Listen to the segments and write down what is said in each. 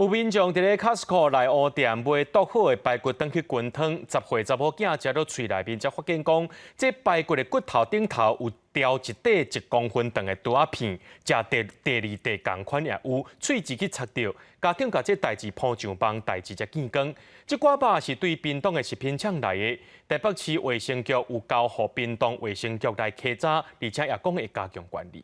有民众伫咧 Costco 内乌店买剁好的排骨，转去滚汤，10岁查某囝食到喙内面，才发现讲，这排骨的骨头顶头有雕一块1公分长的刀仔片，食第二地同款也有，喙齿去擦到，家长甲这代志铺上网，代志才见光。这寡肉是对屏东的食品厂来的，台北市卫生局有交予屏东卫生局来稽查，而且也讲会加强管理。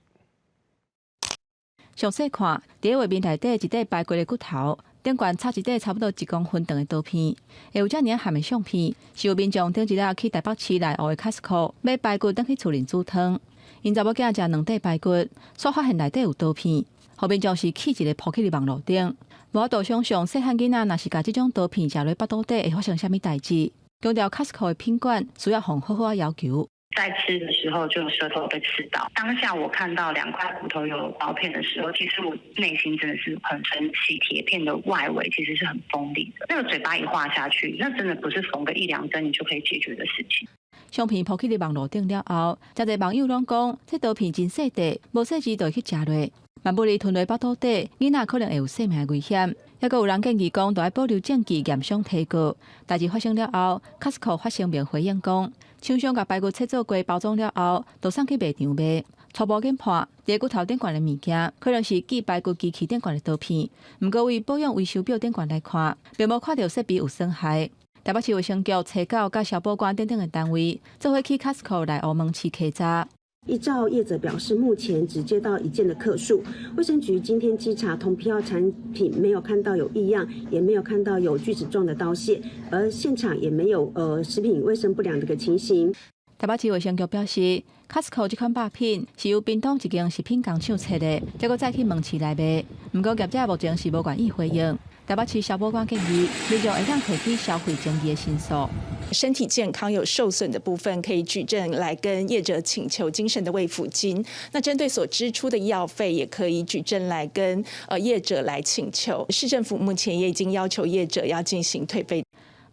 详细看，伫画面内底一块排骨的骨头，顶悬插一块差不多1公分长的刀片。会有遮尔含的相片，是有民众顶一日去台北市内湖的 Costco 买排骨，转去厝里煮汤。因查某囝食2块排骨，所发现内底有刀片，后民众是起一个抛去伫网络顶。无法度想象细汉囡仔若是甲这种刀片食落腹肚底，会发生啥物代志。强调 Costco 的品管需要好好要求。 在吃的时候就舌头被刺到，当下我看到2块骨头有刀片的时候，其实我内心真的是很生气。铁片的外围其实是很锋利的，那个嘴巴一划下去，那真的不是缝个1-2针你就可以解决的事情。相片抛去伫网络顶了后，真侪网友拢讲，这刀片真细块，无细枝就去食落，万不利吞落腹肚底，囡仔可能会有性命危险。还阁有人建议讲，要保留证据，验伤提告。代志发生了后 ，Costco 发声明回应讲。 厂商甲排骨切做过包装了后，就送去卖场卖。初步检判，伫骨头顶悬的物件，可能是寄排骨机器顶悬的刀片。毋过为保养维修表顶悬来看，并无看到设备有损害。台北市卫生局查到甲消保官等等的单位，做伙去 Costco 内湖门市稽查。 依照业者表示，目前只接到1件的客诉。卫生局今天稽查同批号产品，没有看到有异样，也没有看到有锯齿状的刀屑，而现场也没有食品卫生不良的个情形。台北市卫生局表示 ，Costco 这款肉品是由屏东一间食品工厂测的，结果再去门市内卖。不过业者目前是无愿意回应。台北市消保官建议，民众会当提起消费争议的申诉。 身体健康有受损的部分，可以举证来跟业者请求精神的慰抚金。那针对所支出的医药费，也可以举证来跟业者来请求。市政府目前也已经要求业者要进行退费。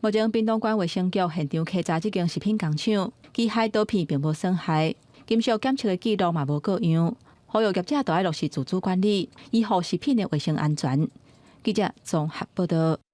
目前屏东县卫生局现场稽查这间食品工厂，机械刀片并无损害，金属检测的记录嘛无各样。呼吁业者都要落实自主管理，以护食品的卫生安全。记者综合报道。